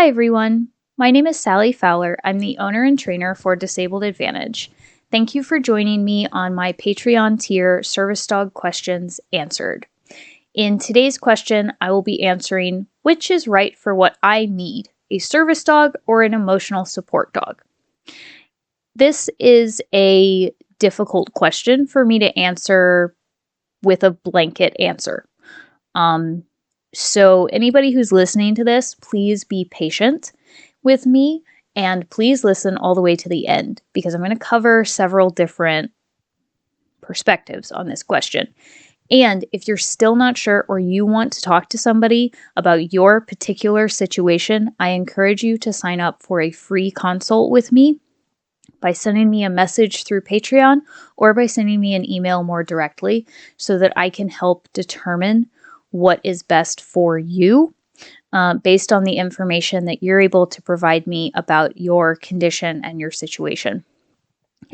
Hi, everyone. My name is Sally Fowler. I'm the owner and trainer for Disabled Advantage. Thank you for joining me on my Patreon tier Service Dog Questions Answered. In today's question, I will be answering which is right for what I need, a service dog or an emotional support dog. This is a difficult question for me to answer with a blanket answer. So anybody who's listening to this, please be patient with me and please listen all the way to the end because I'm going to cover several different perspectives on this question. And if you're still not sure or you want to talk to somebody about your particular situation, I encourage you to sign up for a free consult with me by sending me a message through Patreon or by sending me an email more directly so that I can help determine what is best for you based on the information that you're able to provide me about your condition and your situation,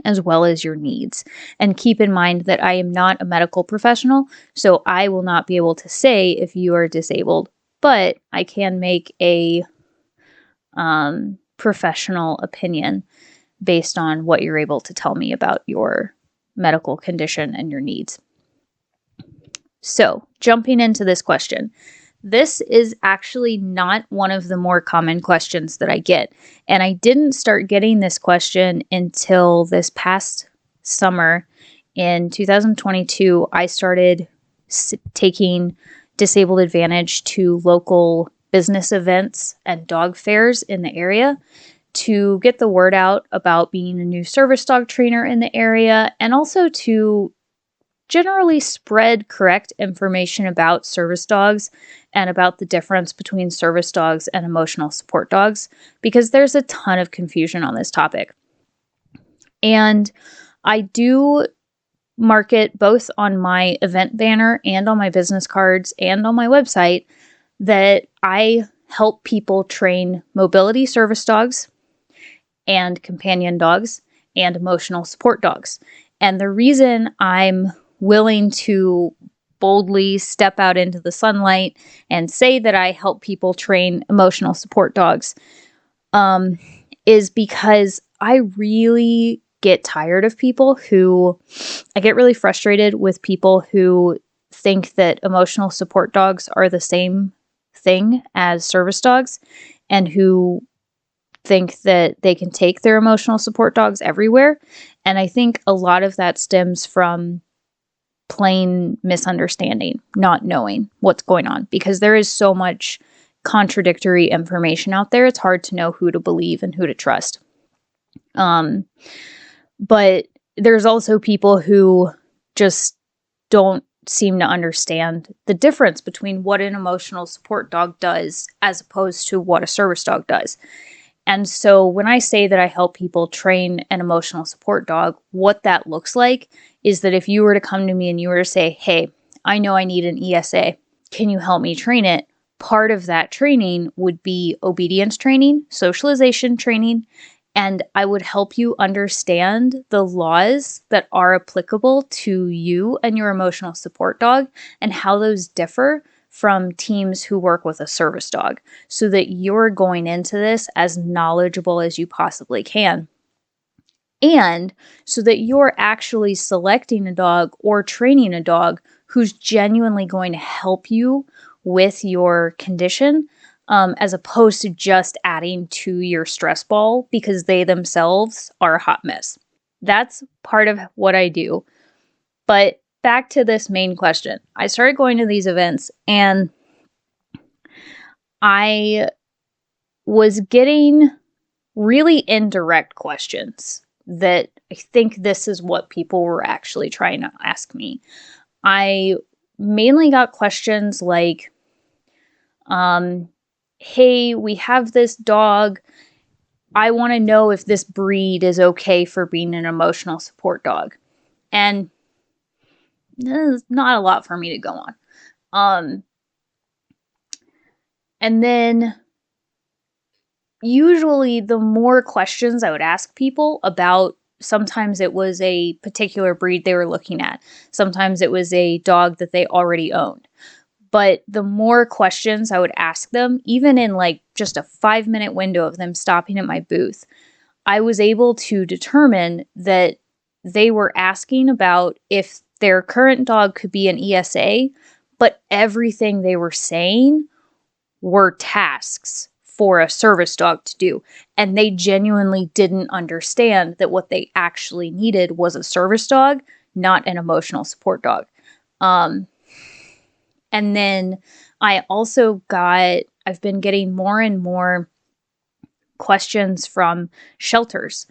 as well as your needs. And keep in mind that I am not a medical professional, so I will not be able to say if you are disabled, but I can make a professional opinion based on what you're able to tell me about your medical condition and your needs. So, jumping into this question, this is actually not one of the more common questions that I get. And I didn't start getting this question until this past summer in 2022. I started taking Disabled Advantage to local business events and dog fairs in the area to get the word out about being a new service dog trainer in the area and also to generally spread correct information about service dogs and about the difference between service dogs and emotional support dogs, because there's a ton of confusion on this topic. And I do market both on my event banner and on my business cards and on my website that I help people train mobility service dogs and companion dogs and emotional support dogs. And the reason I'm willing to boldly step out into the sunlight and say that I help people train emotional support dogs is because I really get tired of people I get really frustrated with people who think that emotional support dogs are the same thing as service dogs and who think that they can take their emotional support dogs everywhere. And I think a lot of that stems from plain misunderstanding, not knowing what's going on, because there is so much contradictory information out there. It's hard to know who to believe and who to trust. But there's also people who just don't seem to understand the difference between what an emotional support dog does as opposed to what a service dog does. And so when I say that I help people train an emotional support dog, what that looks like is that if you were to come to me and you were to say, hey, I know I need an ESA, can you help me train it? Part of that training would be obedience training, socialization training, and I would help you understand the laws that are applicable to you and your emotional support dog and how those differ from teams who work with a service dog, so that you're going into this as knowledgeable as you possibly can. And so that you're actually selecting a dog or training a dog who's genuinely going to help you with your condition, as opposed to just adding to your stress ball because they themselves are a hot mess. That's part of what I do. But back to this main question. I started going to these events and I was getting really indirect questions that I think this is what people were actually trying to ask me. I mainly got questions like, hey, we have this dog. I want to know if this breed is okay for being an emotional support dog. And there's not a lot for me to go on. And then usually the more questions I would ask people about, sometimes it was a particular breed they were looking at. Sometimes it was a dog that they already owned. But the more questions I would ask them, even in like just a 5-minute window of them stopping at my booth, I was able to determine that they were asking about if their current dog could be an ESA, but everything they were saying were tasks for a service dog to do. And they genuinely didn't understand that what they actually needed was a service dog, not an emotional support dog. And then I've been getting more and more questions from shelters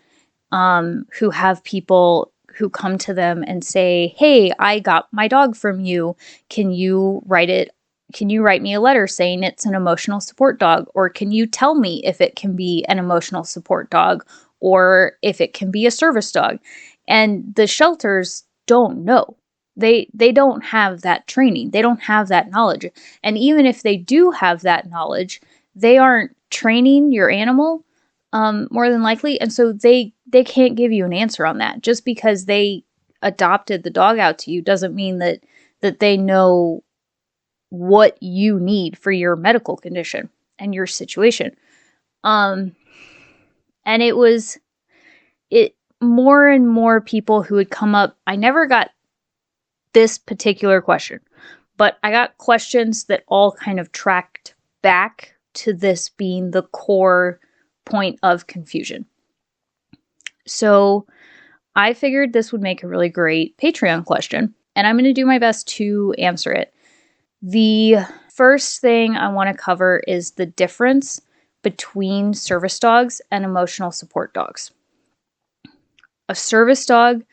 who have people who come to them and say, "Hey, I got my dog from you. Can you write it? Can you write me a letter saying it's an emotional support dog? Or can you tell me if it can be an emotional support dog or if it can be a service dog?" And the shelters don't know. They don't have that training. They don't have that knowledge. And even if they do have that knowledge, they aren't training your animal more than likely. And so they can't give you an answer on that. Just because they adopted the dog out to you doesn't mean that they know what you need for your medical condition and your situation. And it more and more people who would come up. I never got this particular question, but I got questions that all kind of tracked back to this being the core point of confusion. So I figured this would make a really great Patreon question, and I'm going to do my best to answer it. The first thing I want to cover is the difference between service dogs and emotional support dogs. A service dog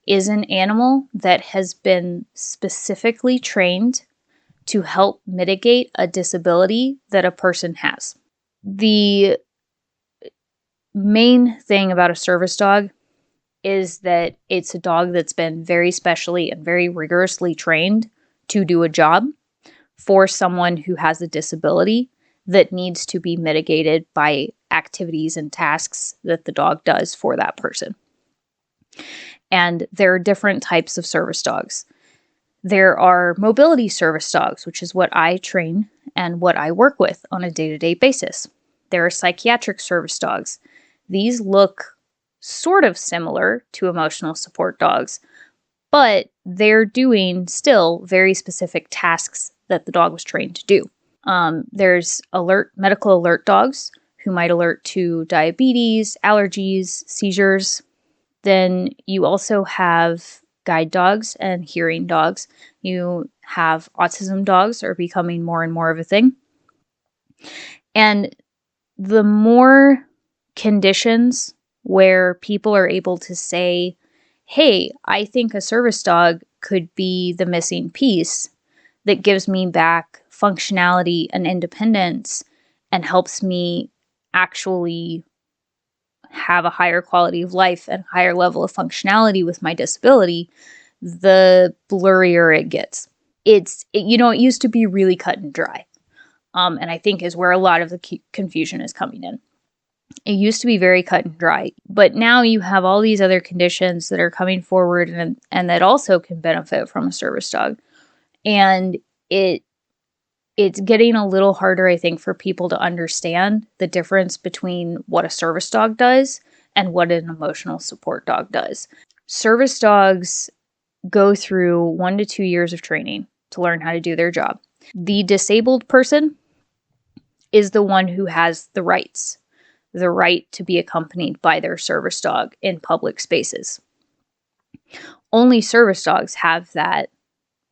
is an animal that has been specifically trained to help mitigate a disability that a person has. The main thing about a service dog is that it's a dog that's been very specially and very rigorously trained to do a job for someone who has a disability that needs to be mitigated by activities and tasks that the dog does for that person. And there are different types of service dogs. There are mobility service dogs, which is what I train and what I work with on a day-to-day basis. There are psychiatric service dogs. These look sort of similar to emotional support dogs, but they're doing still very specific tasks that the dog was trained to do. There's medical alert dogs who might alert to diabetes, allergies, seizures. Then you also have guide dogs and hearing dogs. You have autism dogs are becoming more and more of a thing. And the more conditions where people are able to say, "Hey, I think a service dog could be the missing piece that gives me back functionality and independence and helps me actually have a higher quality of life and higher level of functionality with my disability," the blurrier it gets. It used to be really cut and dry. And I think is where a lot of the confusion is coming in. It used to be very cut and dry, but now you have all these other conditions that are coming forward and that also can benefit from a service dog. And it's getting a little harder, I think, for people to understand the difference between what a service dog does and what an emotional support dog does. Service dogs go through 1 to 2 years of training to learn how to do their job. The disabled person is the one who has the right to be accompanied by their service dog in public spaces. Only service dogs have that.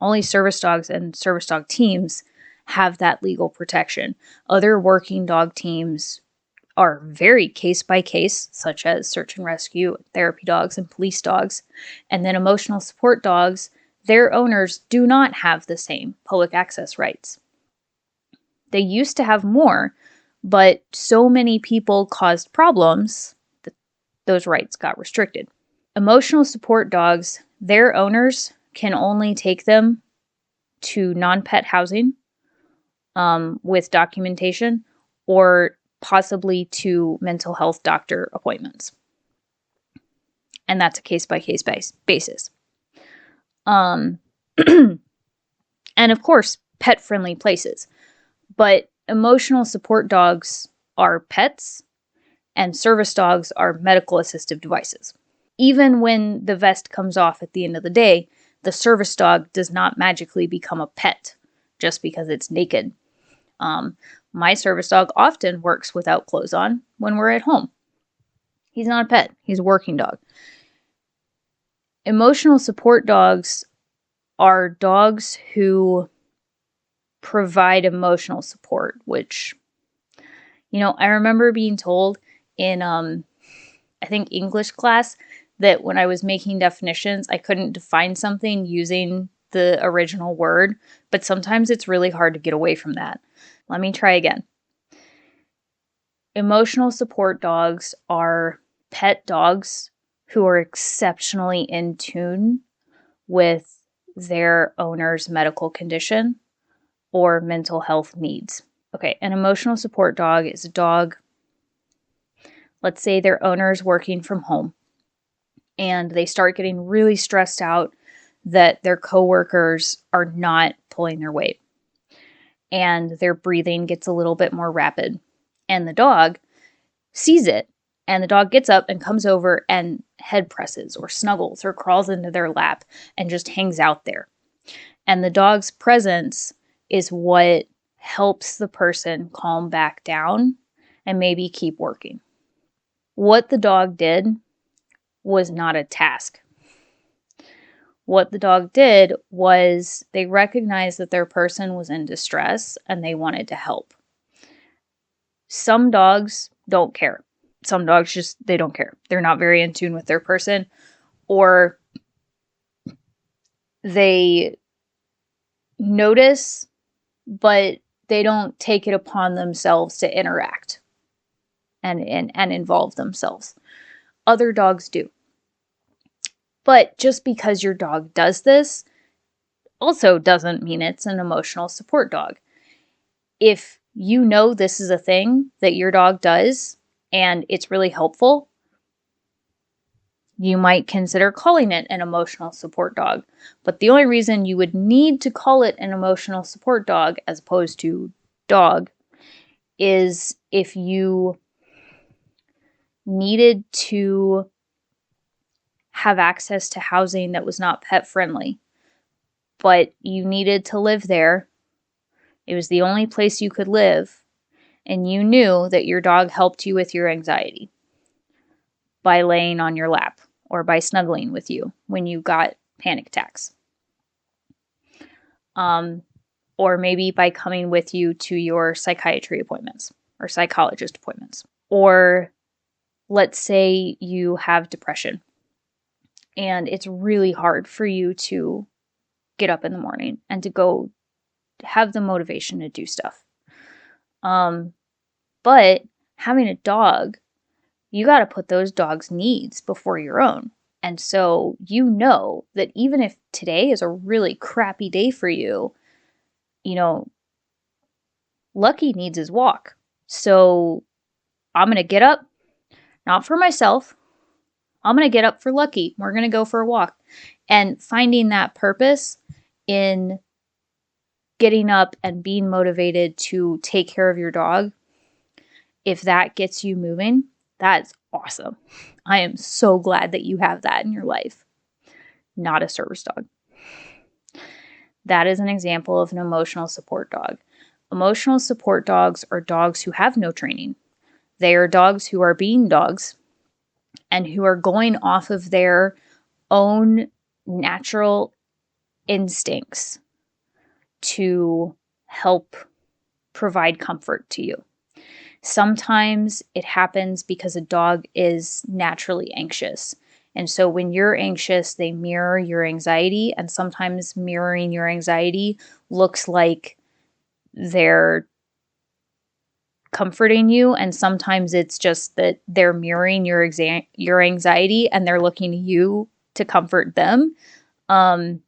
Only service dogs and service dog teams have that legal protection. Other working dog teams are very case by case, such as search and rescue, therapy dogs, and police dogs. And then emotional support dogs, their owners do not have the same public access rights. They used to have more, but so many people caused problems that those rights got restricted. Emotional support dogs, their owners can only take them to non-pet housing with documentation or possibly to mental health doctor appointments. And that's a case-by-case basis. And of course, pet-friendly places. But emotional support dogs are pets, and service dogs are medical assistive devices. Even when the vest comes off at the end of the day, the service dog does not magically become a pet just because it's naked. My service dog often works without clothes on when we're at home. He's not a pet, he's a working dog. Emotional support dogs are dogs who provide emotional support, which, I remember being told in, I think, English class that when I was making definitions, I couldn't define something using the original word, but sometimes it's really hard to get away from that. Let me try again. Emotional support dogs are pet dogs who are exceptionally in tune with their owner's medical condition or mental health needs. Okay, an emotional support dog is a dog, let's say their owner is working from home and they start getting really stressed out that their coworkers are not pulling their weight and their breathing gets a little bit more rapid. And the dog sees it, and the dog gets up and comes over and head presses or snuggles or crawls into their lap and just hangs out there. And the dog's presence is what helps the person calm back down and maybe keep working. What the dog did was not a task. What the dog did was they recognized that their person was in distress and they wanted to help. Some dogs don't care. Some dogs they don't care. They're not very in tune with their person, or they notice, but they don't take it upon themselves to interact and involve themselves. Other dogs do. But just because your dog does this also doesn't mean it's an emotional support dog. If you know this is a thing that your dog does and it's really helpful, you might consider calling it an emotional support dog. But the only reason you would need to call it an emotional support dog as opposed to dog is if you needed to have access to housing that was not pet friendly, but you needed to live there. It was the only place you could live, and you knew that your dog helped you with your anxiety by laying on your lap or by snuggling with you when you got panic attacks. Or maybe by coming with you to your psychiatry appointments or psychologist appointments. Or let's say you have depression and it's really hard for you to get up in the morning and to go have the motivation to do stuff. But having a dog, you got to put those dogs' needs before your own. And so you know that even if today is a really crappy day for you, Lucky needs his walk. So I'm going to get up, not for myself. I'm going to get up for Lucky. We're going to go for a walk. And finding that purpose in getting up and being motivated to take care of your dog, if that gets you moving, that's awesome. I am so glad that you have that in your life. Not a service dog. That is an example of an emotional support dog. Emotional support dogs are dogs who have no training. They are dogs who are being dogs and who are going off of their own natural instincts to help provide comfort to you. Sometimes it happens because a dog is naturally anxious. And so when you're anxious, they mirror your anxiety. And sometimes mirroring your anxiety looks like they're comforting you. And sometimes it's just that they're mirroring your anxiety and they're looking to you to comfort them. And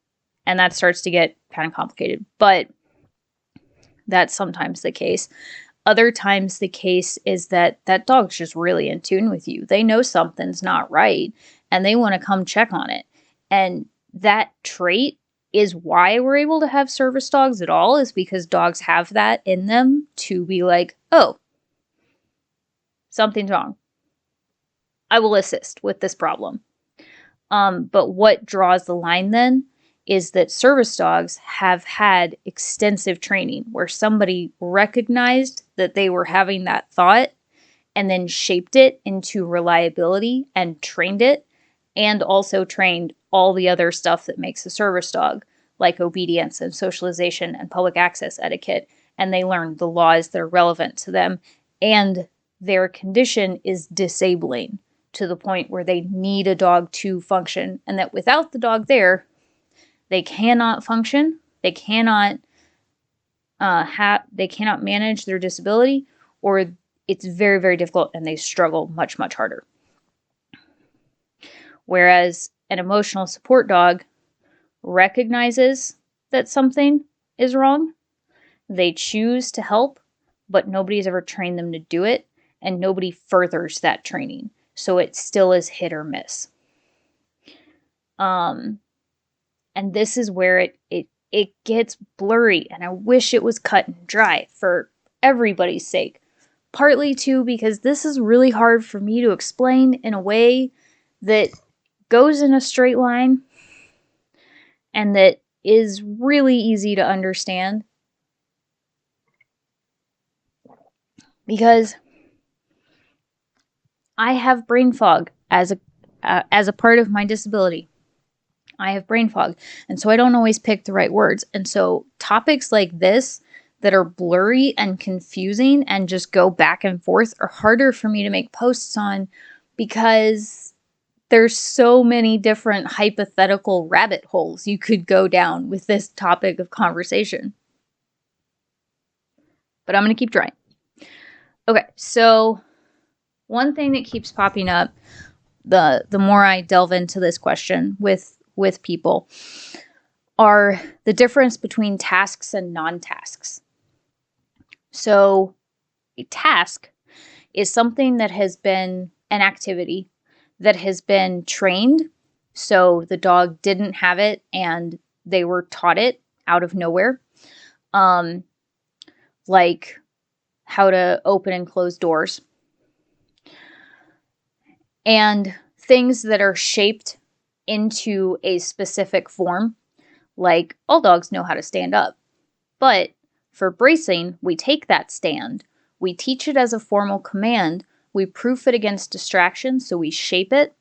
that starts to get kind of complicated. But that's sometimes the case. Other times the case is that that dog's just really in tune with you. They know something's not right and they want to come check on it. And that trait is why we're able to have service dogs at all, is because dogs have that in them to be like, oh, something's wrong. I will assist with this problem. But what draws the line then is that service dogs have had extensive training where somebody recognized that they were having that thought and then shaped it into reliability and trained it, and also trained all the other stuff that makes a service dog, like obedience and socialization and public access etiquette. And they learned the laws that are relevant to them. And their condition is disabling to the point where they need a dog to function, and that without the dog there, they cannot function. They cannot manage their disability, or it's very, very difficult and they struggle much, much harder. Whereas an emotional support dog recognizes that something is wrong. They choose to help, but nobody's ever trained them to do it, and nobody furthers that training. So it still is hit or miss. And this is where it gets blurry, and I wish it was cut and dry for everybody's sake. Partly too because this is really hard for me to explain in a way that goes in a straight line and that is really easy to understand. Because I have brain fog as a part of my disability. I have brain fog, and so I don't always pick the right words. And so topics like this that are blurry and confusing and just go back and forth are harder for me to make posts on, because there's so many different hypothetical rabbit holes you could go down with this topic of conversation. But I'm going to keep trying. Okay, so one thing that keeps popping up the more I delve into this question with people are the difference between tasks and non-tasks. So a task is something that has been an activity that has been trained. So the dog didn't have it and they were taught it out of nowhere. Like how to open and close doors. And things that are shaped into a specific form, like all dogs know how to stand up. But for bracing, we take that stand, we teach it as a formal command, we proof it against distraction, so we shape it.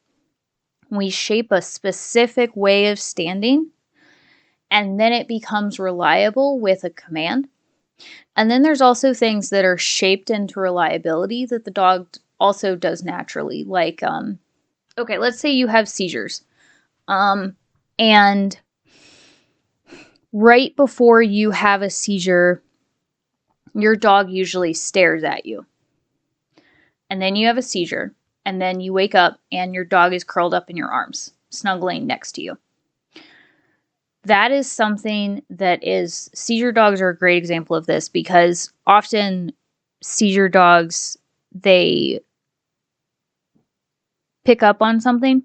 We shape a specific way of standing, and then it becomes reliable with a command. And then there's also things that are shaped into reliability that the dog also does naturally. Like, okay, let's say you have seizures. And right before you have a seizure, your dog usually stares at you. And then you have a seizure. And then you wake up and your dog is curled up in your arms, snuggling next to you. That is something that is, seizure dogs are a great example of this, because often seizure dogs, they pick up on something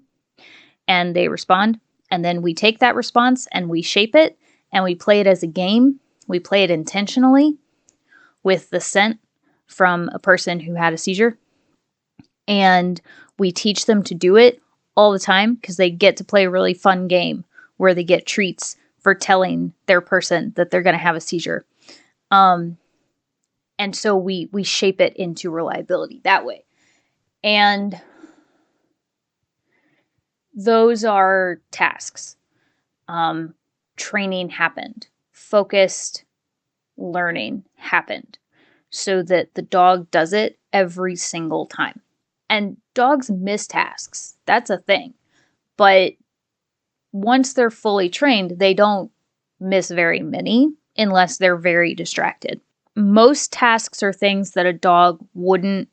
and they respond. And then we take that response and we shape it and we play it as a game. We play it intentionally with the scent from a person who had a seizure. And we teach them to do it all the time because they get to play a really fun game where they get treats for telling their person that they're going to have a seizure. And so we shape it into reliability that way. And those are tasks. Training happened. Focused learning happened so that the dog does it every single time. And dogs miss tasks. That's a thing. But once they're fully trained, they don't miss very many unless they're very distracted. Most tasks are things that a dog wouldn't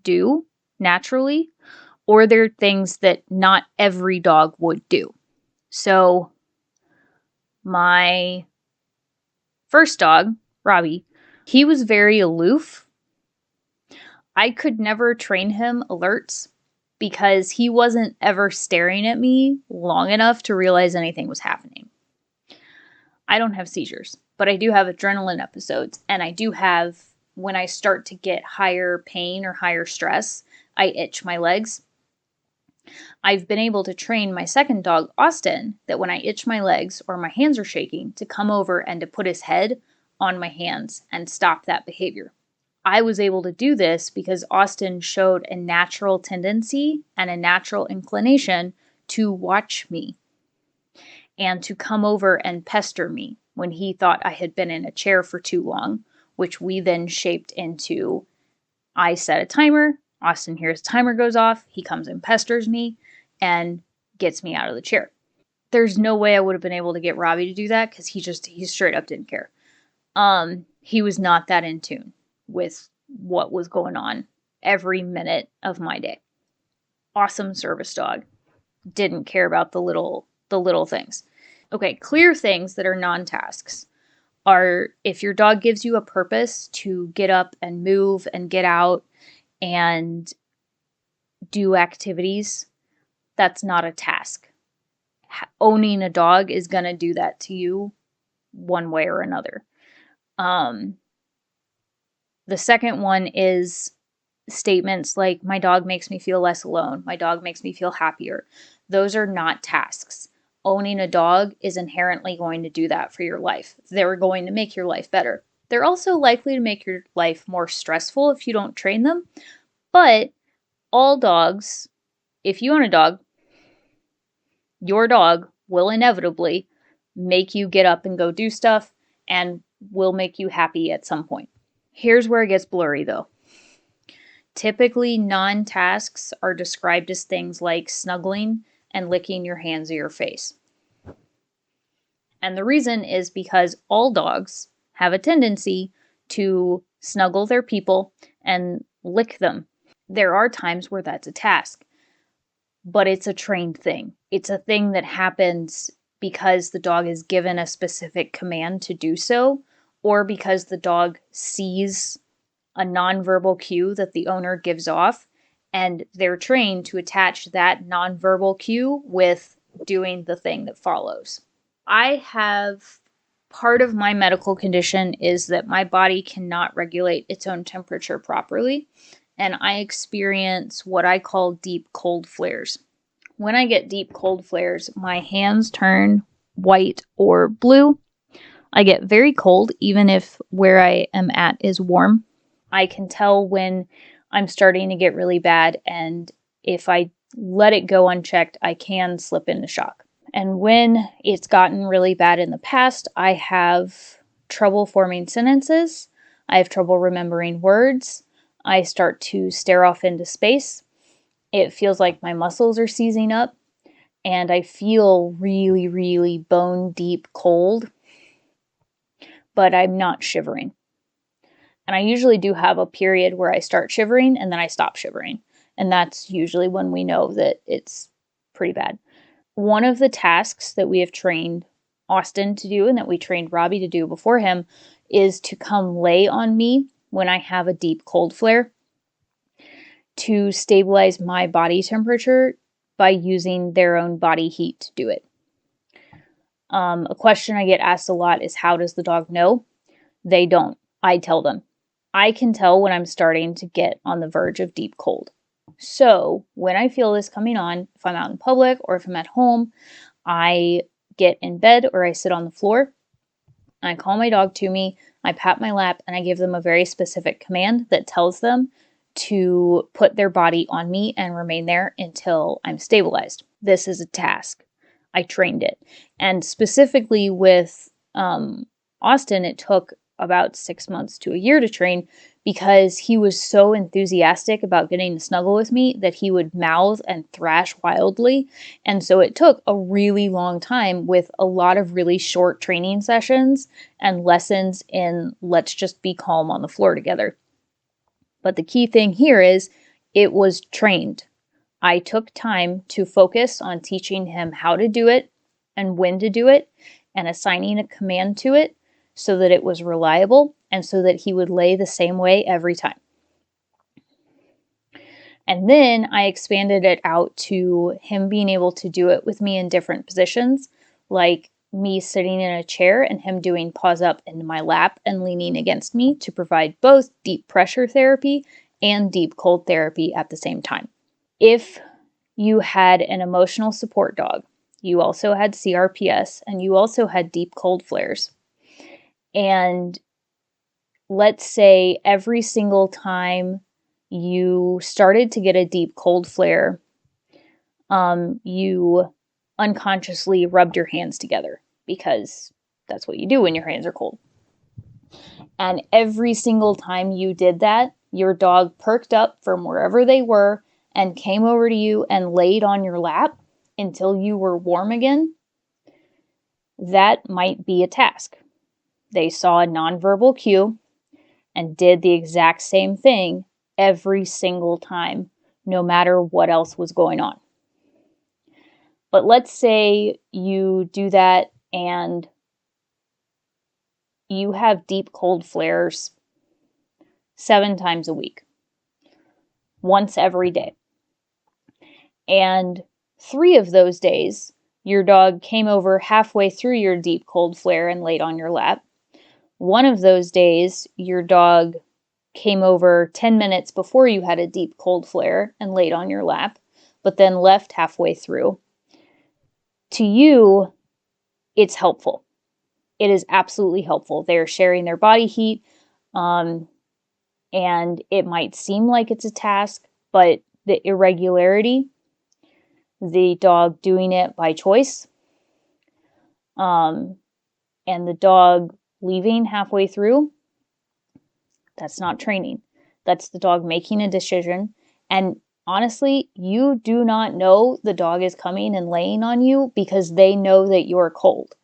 do naturally, or they're things that not every dog would do. So my first dog, Robbie, he was very aloof. I could never train him alerts because he wasn't ever staring at me long enough to realize anything was happening. I don't have seizures, but I do have adrenaline episodes. And I do have, when I start to get higher pain or higher stress, I itch my legs. I've been able to train my second dog, Austin, that when I itch my legs or my hands are shaking, to come over and to put his head on my hands and stop that behavior. I was able to do this because Austin showed a natural tendency and a natural inclination to watch me and to come over and pester me when he thought I had been in a chair for too long, which we then shaped into, I set a timer, Austin hears the timer goes off, he comes and pesters me and gets me out of the chair. There's no way I would have been able to get Robbie to do that because he straight up didn't care. He was not that in tune with what was going on every minute of my day. Awesome service dog. Didn't care about the little things. Okay, clear things that are non-tasks are if your dog gives you a purpose to get up and move and get out and do activities, that's not a task. Owning a dog is going to do that to you one way or another. The second one is statements like, my dog makes me feel less alone. My dog makes me feel happier. Those are not tasks. Owning a dog is inherently going to do that for your life. They're going to make your life better. They're also likely to make your life more stressful if you don't train them. But all dogs, if you own a dog, your dog will inevitably make you get up and go do stuff and will make you happy at some point. Here's where it gets blurry though. Typically, non-tasks are described as things like snuggling and licking your hands or your face. And the reason is because all dogs have a tendency to snuggle their people and lick them. There are times where that's a task, but it's a trained thing. It's a thing that happens because the dog is given a specific command to do so, or because the dog sees a nonverbal cue that the owner gives off, and they're trained to attach that nonverbal cue with doing the thing that follows. I have, part of my medical condition is that my body cannot regulate its own temperature properly, and I experience what I call deep cold flares. When I get deep cold flares, my hands turn white or blue. I get very cold, even if where I am at is warm. I can tell when I'm starting to get really bad, and if I let it go unchecked, I can slip into shock. And when it's gotten really bad in the past, I have trouble forming sentences. I have trouble remembering words. I start to stare off into space. It feels like my muscles are seizing up, and I feel really, really bone deep cold, but I'm not shivering. And I usually do have a period where I start shivering and then I stop shivering. And that's usually when we know that it's pretty bad. One of the tasks that we have trained Austin to do and that we trained Robbie to do before him is to come lay on me when I have a deep cold flare to stabilize my body temperature by using their own body heat to do it. A question I get asked a lot is, how does the dog know? They don't. I tell them. I can tell when I'm starting to get on the verge of deep cold. So when I feel this coming on, if I'm out in public or if I'm at home, I get in bed or I sit on the floor. I call my dog to me, I pat my lap, and I give them a very specific command that tells them to put their body on me and remain there until I'm stabilized. This is a task. I trained it. And specifically with Austin, it took about 6 months to a year to train because he was so enthusiastic about getting to snuggle with me that he would mouth and thrash wildly. And so it took a really long time with a lot of really short training sessions and lessons in let's just be calm on the floor together. But the key thing here is it was trained. I took time to focus on teaching him how to do it and when to do it and assigning a command to it so that it was reliable and so that he would lay the same way every time. And then I expanded it out to him being able to do it with me in different positions, like me sitting in a chair and him doing paws up into my lap and leaning against me to provide both deep pressure therapy and deep cold therapy at the same time. If you had an emotional support dog, you also had CRPS, and you also had deep cold flares. And let's say every single time you started to get a deep cold flare, you unconsciously rubbed your hands together because that's what you do when your hands are cold. And every single time you did that, your dog perked up from wherever they were and came over to you and laid on your lap until you were warm again. That might be a task. They saw a nonverbal cue and did the exact same thing every single time, no matter what else was going on. But let's say you do that and you have deep cold flares 7 times a week, once every day. And 3 of those days, your dog came over halfway through your deep cold flare and laid on your lap. 1 of those days, your dog came over 10 minutes before you had a deep cold flare and laid on your lap, but then left halfway through. To you, it's helpful. It is absolutely helpful. They're sharing their body heat, and it might seem like it's a task, but the irregularity, the dog doing it by choice, and the dog leaving halfway through, that's not training. That's the dog making a decision. And honestly, you do not know the dog is coming and laying on you because they know that you're cold.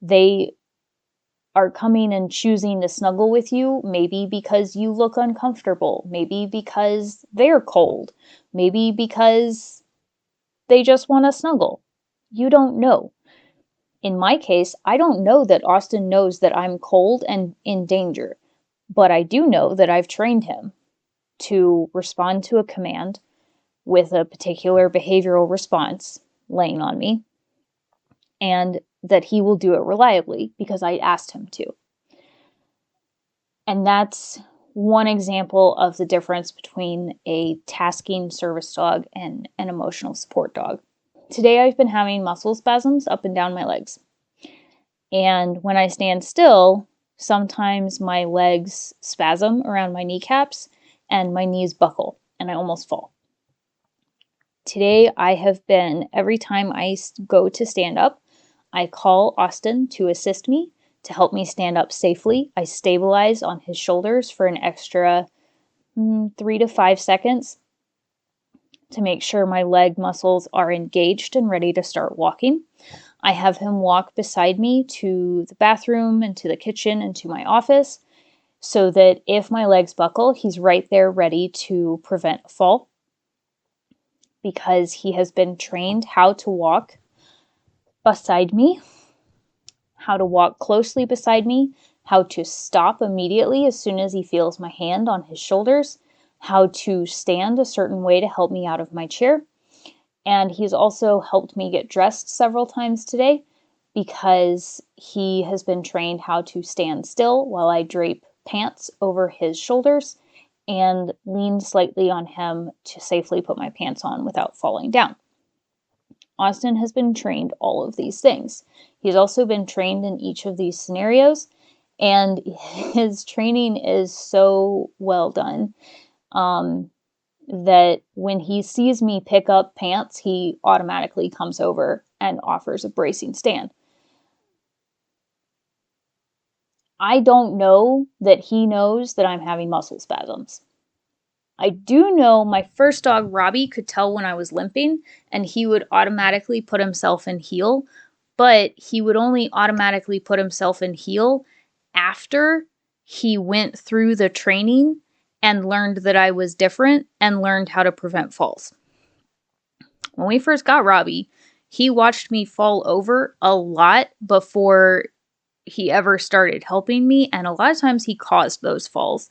They are coming and choosing to snuggle with you, maybe because you look uncomfortable, maybe because they're cold, maybe because they just want to snuggle. You don't know. In my case, I don't know that Austin knows that I'm cold and in danger, but I do know that I've trained him to respond to a command with a particular behavioral response laying on me, and that he will do it reliably because I asked him to. And that's one example of the difference between a tasking service dog and an emotional support dog. Today I've been having muscle spasms up and down my legs. And when I stand still, sometimes my legs spasm around my kneecaps and my knees buckle and I almost fall. Today I have been, every time I go to stand up, I call Austin to assist me, to help me stand up safely. I stabilize on his shoulders for an extra 3 to 5 seconds to make sure my leg muscles are engaged and ready to start walking. I have him walk beside me to the bathroom and to the kitchen and to my office so that if my legs buckle, he's right there ready to prevent a fall, because he has been trained how to walk beside me, how to walk closely beside me, how to stop immediately as soon as he feels my hand on his shoulders, how to stand a certain way to help me out of my chair. And he's also helped me get dressed several times today because he has been trained how to stand still while I drape pants over his shoulders and lean slightly on him to safely put my pants on without falling down. Austin has been trained all of these things. He's also been trained in each of these scenarios, and his training is so well done that when he sees me pick up pants, he automatically comes over and offers a bracing stand. I don't know that he knows that I'm having muscle spasms. I do know my first dog, Robbie, could tell when I was limping, and he would automatically put himself in heel, but he would only automatically put himself in heel after he went through the training and learned that I was different and learned how to prevent falls. When we first got Robbie, he watched me fall over a lot before he ever started helping me, and a lot of times he caused those falls.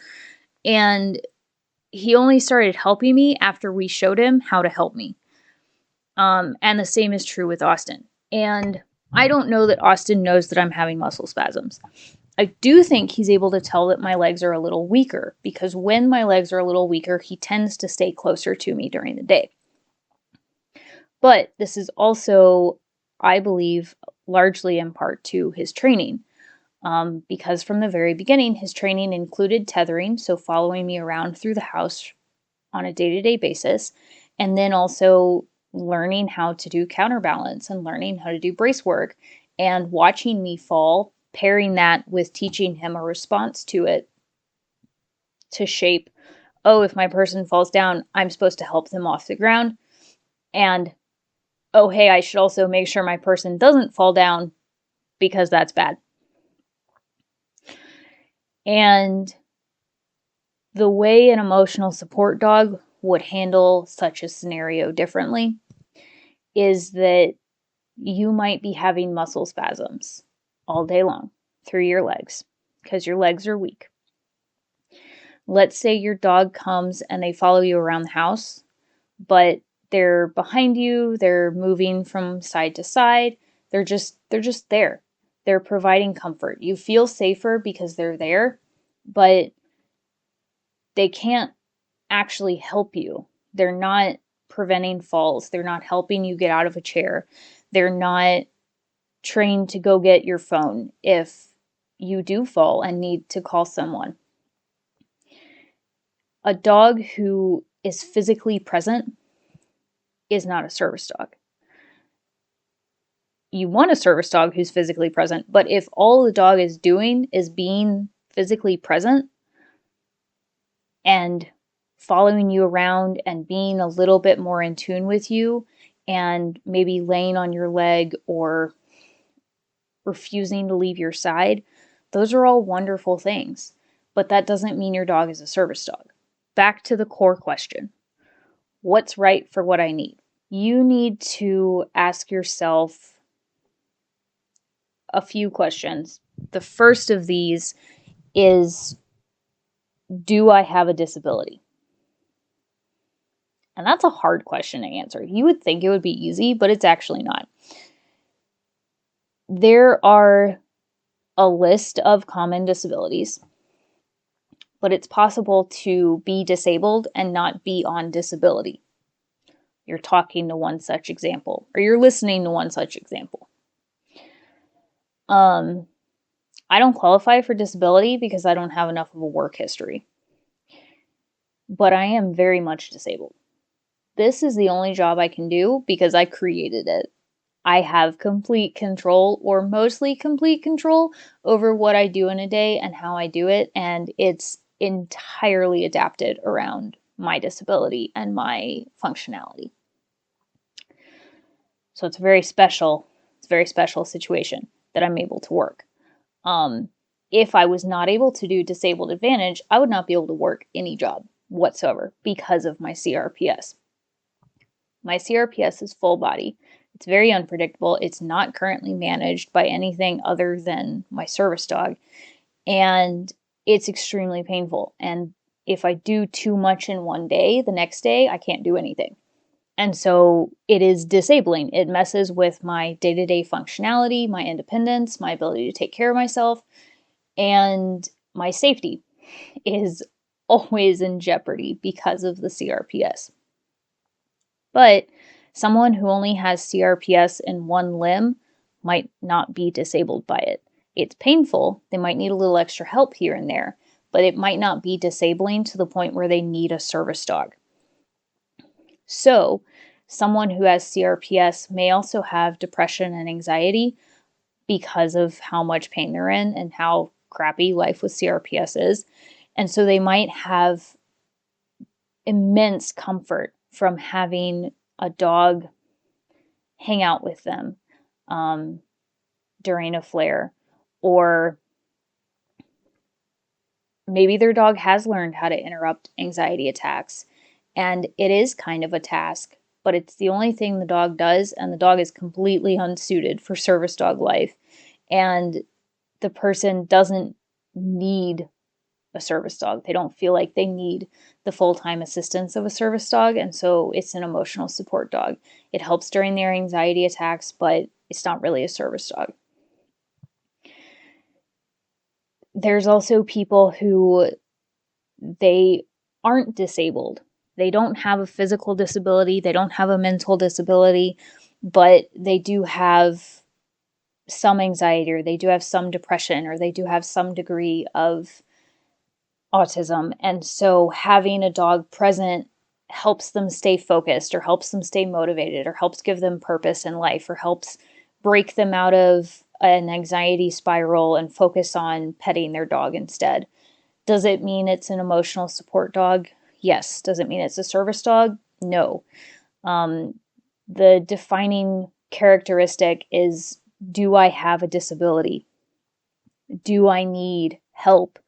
And he only started helping me after we showed him how to help me. And the same is true with Austin. And I don't know that Austin knows that I'm having muscle spasms. I do think he's able to tell that my legs are a little weaker, because when my legs are a little weaker, he tends to stay closer to me during the day. But this is also, I believe, largely in part to his training. Because from the very beginning, his training included tethering, so following me around through the house on a day-to-day basis, and then also learning how to do counterbalance and learning how to do brace work and watching me fall, pairing that with teaching him a response to it to shape, oh, if my person falls down, I'm supposed to help them off the ground. And, oh, hey, I should also make sure my person doesn't fall down because that's bad. And the way an emotional support dog would handle such a scenario differently is that you might be having muscle spasms all day long through your legs because your legs are weak. Let's say your dog comes and they follow you around the house, but they're behind you, they're moving from side to side, they're just there. They're providing comfort. You feel safer because they're there, but they can't actually help you. They're not preventing falls. They're not helping you get out of a chair. They're not trained to go get your phone if you do fall and need to call someone. A dog who is physically present is not a service dog. You want a service dog who's physically present, but if all the dog is doing is being physically present and following you around and being a little bit more in tune with you and maybe laying on your leg or refusing to leave your side, those are all wonderful things. But that doesn't mean your dog is a service dog. Back to the core question. What's right for what I need? You need to ask yourself a few questions. The first of these is, do I have a disability? And that's a hard question to answer. You would think it would be easy, but it's actually not. There are a list of common disabilities, but it's possible to be disabled and not be on disability. You're talking to one such example, or you're listening to one such example. I don't qualify for disability because I don't have enough of a work history, but I am very much disabled. This is the only job I can do because I created it. I have complete control, or mostly complete control, over what I do in a day and how I do it, and it's entirely adapted around my disability and my functionality. So it's a very special situation that I'm able to work. If I was not able to do disabled advantage, I would not be able to work any job whatsoever because of my CRPS. My CRPS is full body. It's very unpredictable. It's not currently managed by anything other than my service dog. And it's extremely painful. And if I do too much in one day, the next day, I can't do anything. And so it is disabling. It messes with my day-to-day functionality, my independence, my ability to take care of myself, and my safety is always in jeopardy because of the CRPS. But someone who only has CRPS in one limb might not be disabled by it. It's painful. They might need a little extra help here and there, but it might not be disabling to the point where they need a service dog. So, someone who has CRPS may also have depression and anxiety because of how much pain they're in and how crappy life with CRPS is. And so they might have immense comfort from having a dog hang out with them during a flare, or maybe their dog has learned how to interrupt anxiety attacks, and it is kind of a task, but it's the only thing the dog does, and the dog is completely unsuited for service dog life, and the person doesn't need a service dog. They don't feel like they need the full-time assistance of a service dog, and so it's an emotional support dog. It helps during their anxiety attacks, but it's not really a service dog. There's also people who they aren't disabled. They don't have a physical disability, they don't have a mental disability, but they do have some anxiety, or they do have some depression, or they do have some degree of autism. And so having a dog present helps them stay focused, or helps them stay motivated, or helps give them purpose in life, or helps break them out of an anxiety spiral and focus on petting their dog instead. Does it mean it's an emotional support dog? Yes. Does it mean it's a service dog? No. The defining characteristic is, do I have a disability? Do I need help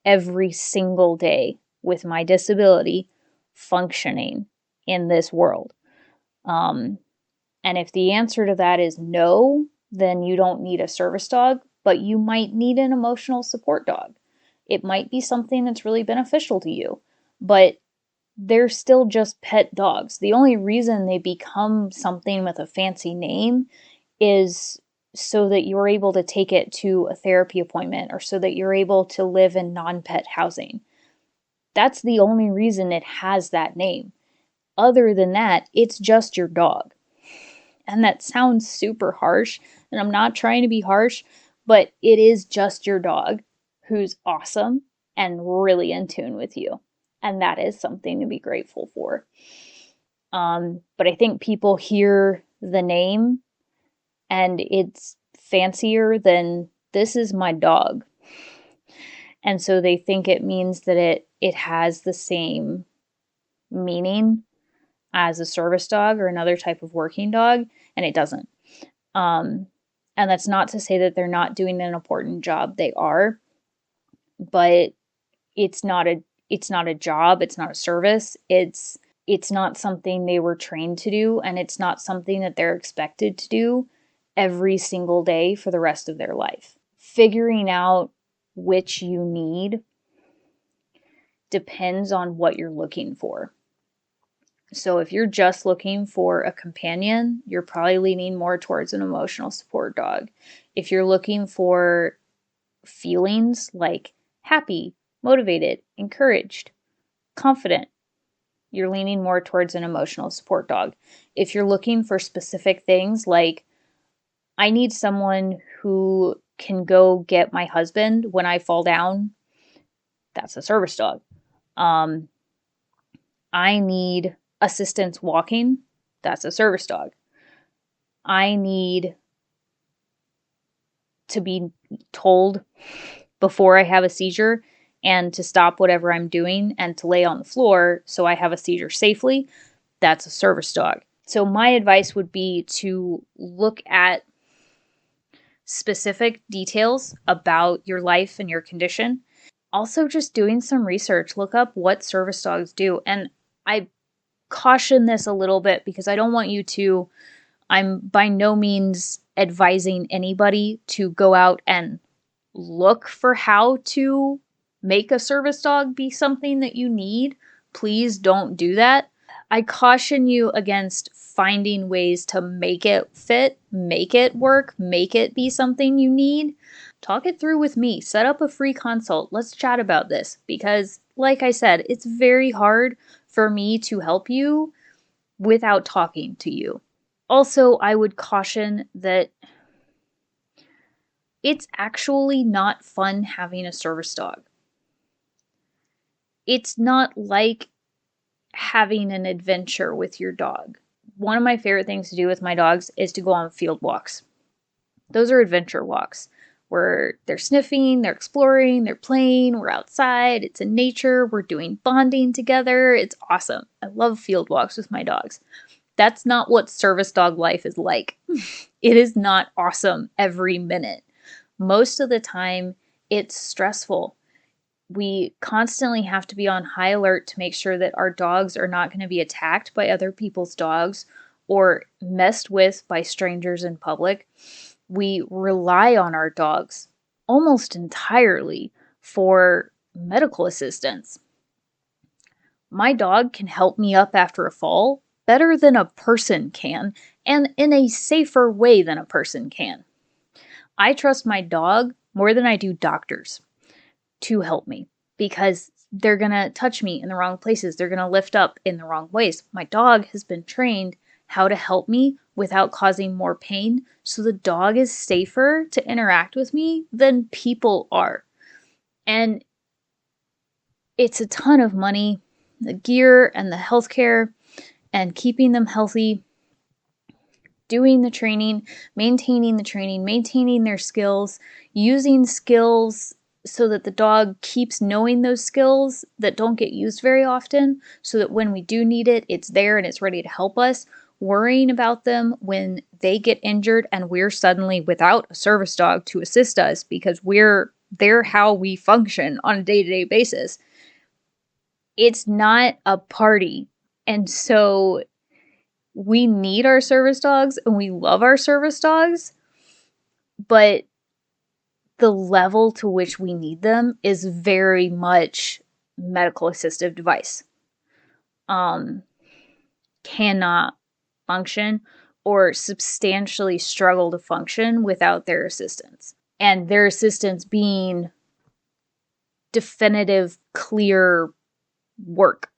every single day with my disability functioning in this world? And if the answer to that is no, then you don't need a service dog, but you might need an emotional support dog. It might be something that's really beneficial to you, but they're still just pet dogs. The only reason they become something with a fancy name is so that you're able to take it to a therapy appointment, or so that you're able to live in non-pet housing. That's the only reason it has that name. Other than that, it's just your dog. And that sounds super harsh, and I'm not trying to be harsh, but it is just your dog who's awesome and really in tune with you. And that is something to be grateful for. But I think people hear the name and it's fancier than, this is my dog. And so they think it means that it has the same meaning as a service dog or another type of working dog, and it doesn't. And that's not to say that they're not doing an important job. They are, but it's not a job, it's not a service. It's not something they were trained to do, and it's not something that they're expected to do every single day for the rest of their life. Figuring out which you need depends on what you're looking for. So if you're just looking for a companion, you're probably leaning more towards an emotional support dog. If you're looking for feelings like happy, motivated, encouraged, confident, you're leaning more towards an emotional support dog. If you're looking for specific things like, I need someone who can go get my husband when I fall down, that's a service dog. I need assistance walking, that's a service dog. I need to be told before I have a seizure and to stop whatever I'm doing and to lay on the floor so I have a seizure safely, that's a service dog. So my advice would be to look at specific details about your life and your condition. Also, just doing some research, look up what service dogs do. And I caution this a little bit because I don't want you to, I'm by no means advising anybody to go out and look for how to make a service dog be something that you need. Please don't do that. I caution you against finding ways to make it fit, make it work, make it be something you need. Talk it through with me. Set up a free consult. Let's chat about this because, like I said, it's very hard for me to help you without talking to you. Also, I would caution that it's actually not fun having a service dog. It's not like having an adventure with your dog. One of my favorite things to do with my dogs is to go on field walks. Those are adventure walks where they're sniffing, they're exploring, they're playing, we're outside, it's in nature, we're doing bonding together. It's awesome. I love field walks with my dogs. That's not what service dog life is like. It is not awesome every minute. Most of the time, it's stressful. We constantly have to be on high alert to make sure that our dogs are not going to be attacked by other people's dogs or messed with by strangers in public. We rely on our dogs almost entirely for medical assistance. My dog can help me up after a fall better than a person can and in a safer way than a person can. I trust my dog more than I do doctors to help me because they're going to touch me in the wrong places. They're going to lift up in the wrong ways. My dog has been trained how to help me without causing more pain. So the dog is safer to interact with me than people are. And it's a ton of money, the gear and the healthcare and keeping them healthy, doing the training, maintaining their skills, using skills so that the dog keeps knowing those skills that don't get used very often, so that when we do need it, it's there and it's ready to help us. Worrying about them when they get injured and we're suddenly without a service dog to assist us because they're how we function on a day-to-day basis. It's not a party. And so we need our service dogs and we love our service dogs, but the level to which we need them is very much medical assistive device. Cannot function or substantially struggle to function without their assistance. And their assistance being definitive, clear work.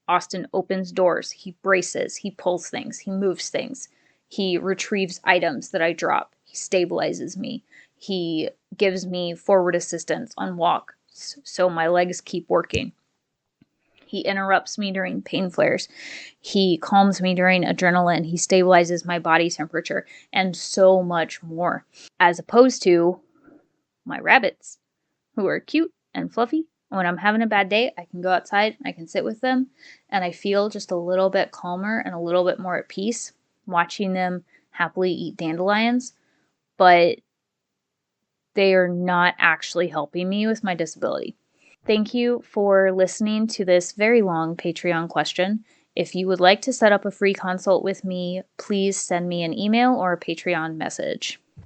Austin opens doors, he braces, he pulls things, he moves things, he retrieves items that I drop, he stabilizes me, he gives me forward assistance on walk so my legs keep working. He interrupts me during pain flares. He calms me during adrenaline. He stabilizes my body temperature and so much more. As opposed to my rabbits, who are cute and fluffy. When I'm having a bad day, I can go outside, I can sit with them, and I feel just a little bit calmer and a little bit more at peace watching them happily eat dandelions. But they are not actually helping me with my disability. Thank you for listening to this very long Patreon question. If you would like to set up a free consult with me, please send me an email or a Patreon message.